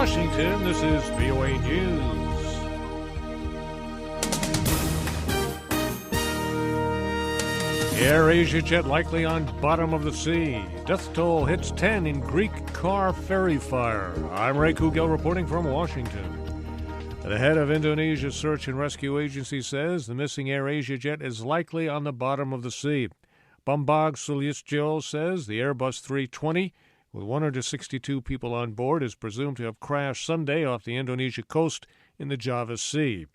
Washington, this is VOA News. AirAsia jet likely on bottom of the sea. Death toll hits 10 in Greek car ferry fire. I'm Ray Kouguell reporting from Washington. The head of Indonesia's search and rescue agency says the missing AirAsia jet is likely on the bottom of the sea. Bambang Soelistyo says the Airbus A320, with 162 people on board, is presumed to have crashed Sunday off the Indonesia coast in the Java Sea.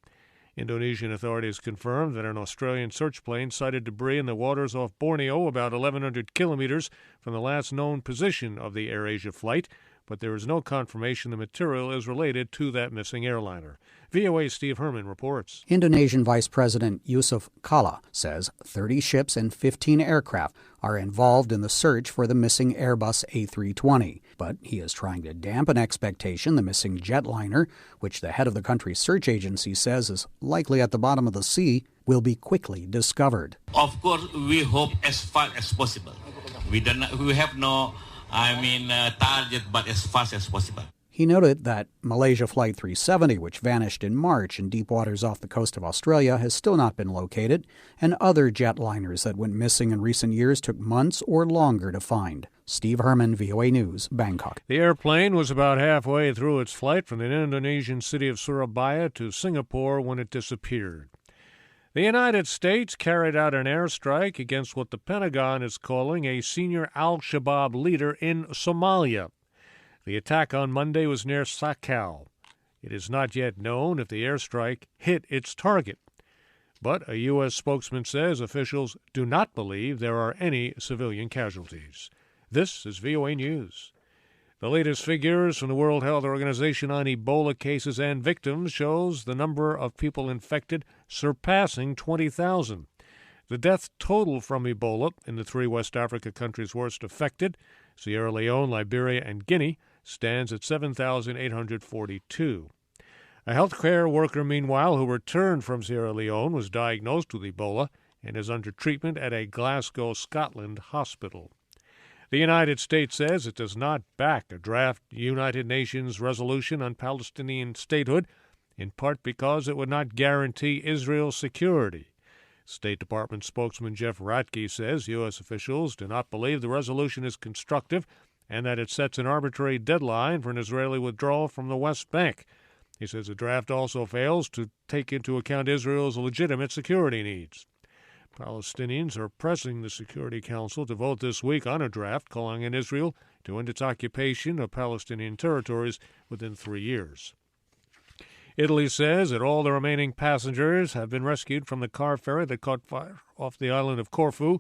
Indonesian authorities confirmed that an Australian search plane sighted debris in the waters off Borneo about 1,100 kilometers from the last known position of the AirAsia flight, but there is no confirmation the material is related to that missing airliner. VOA's Steve Herman reports. Indonesian Vice President Jusuf Kalla says 30 ships and 15 aircraft are involved in the search for the missing Airbus A320. But he is trying to dampen expectation the missing jetliner, which the head of the country's search agency says is likely at the bottom of the sea, will be quickly discovered. Of course, we hope as fast as possible. We have no target, but as fast as possible. He noted that Malaysia Flight 370, which vanished in March in deep waters off the coast of Australia, has still not been located, and other jetliners that went missing in recent years took months or longer to find. Steve Herman, VOA News, Bangkok. The airplane was about halfway through its flight from the Indonesian city of Surabaya to Singapore when it disappeared. The United States carried out an airstrike against what the Pentagon is calling a senior al-Shabaab leader in Somalia. The attack on Monday was near Sakau. It is not yet known if the airstrike hit its target. But a U.S. spokesman says officials do not believe there are any civilian casualties. This is VOA News. The latest figures from the World Health Organization on Ebola cases and victims shows the number of people infected surpassing 20,000. The death total from Ebola in the three West Africa countries worst affected, Sierra Leone, Liberia, and Guinea, stands at 7,842. A healthcare worker, meanwhile, who returned from Sierra Leone was diagnosed with Ebola and is under treatment at a Glasgow, Scotland hospital. The United States says it does not back a draft United Nations resolution on Palestinian statehood, in part because it would not guarantee Israel's security. State Department spokesman Jeff Ratke says U.S. officials do not believe the resolution is constructive and that it sets an arbitrary deadline for an Israeli withdrawal from the West Bank. He says the draft also fails to take into account Israel's legitimate security needs. Palestinians are pressing the Security Council to vote this week on a draft calling on Israel to end its occupation of Palestinian territories within 3 years. Italy says that all the remaining passengers have been rescued from the car ferry that caught fire off the island of Corfu.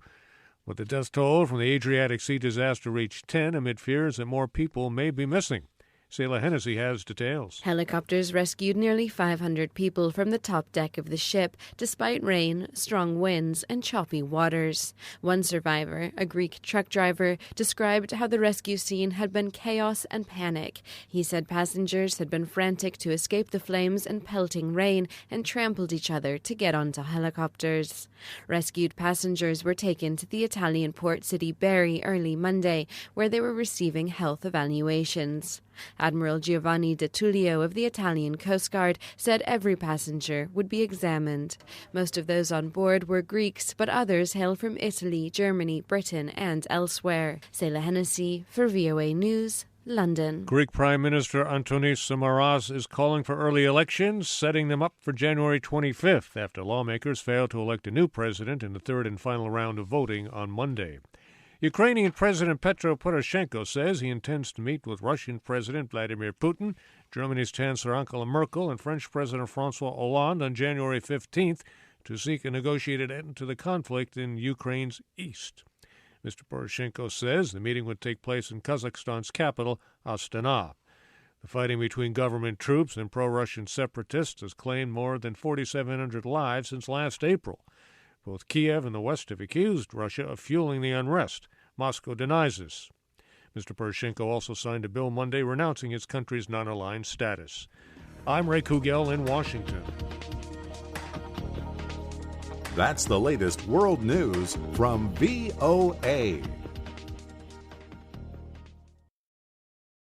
With the death toll from the Adriatic Sea disaster reached 10 amid fears that more people may be missing. Selah Hennessy has details. Helicopters rescued nearly 500 people from the top deck of the ship, despite rain, strong winds, and choppy waters. One survivor, a Greek truck driver, described how the rescue scene had been chaos and panic. He said passengers had been frantic to escape the flames and pelting rain and trampled each other to get onto helicopters. Rescued passengers were taken to the Italian port city Bari early Monday, where they were receiving health evaluations. Admiral Giovanni De Tullio of the Italian Coast Guard said every passenger would be examined. Most of those on board were Greeks, but others hail from Italy, Germany, Britain, and elsewhere. Selah Hennessy for VOA News, London. Greek Prime Minister Antonis Samaras is calling for early elections, setting them up for January 25th after lawmakers failed to elect a new president in the third and final round of voting on Monday. Ukrainian President Petro Poroshenko says he intends to meet with Russian President Vladimir Putin, Germany's Chancellor Angela Merkel, and French President François Hollande on January 15th to seek a negotiated end to the conflict in Ukraine's east. Mr. Poroshenko says the meeting would take place in Kazakhstan's capital, Astana. The fighting between government troops and pro-Russian separatists has claimed more than 4,700 lives since last April. Both Kiev and the West have accused Russia of fueling the unrest. Moscow denies this. Mr. Poroshenko also signed a bill Monday renouncing his country's non-aligned status. I'm Ray Kouguell in Washington. That's the latest world news from VOA.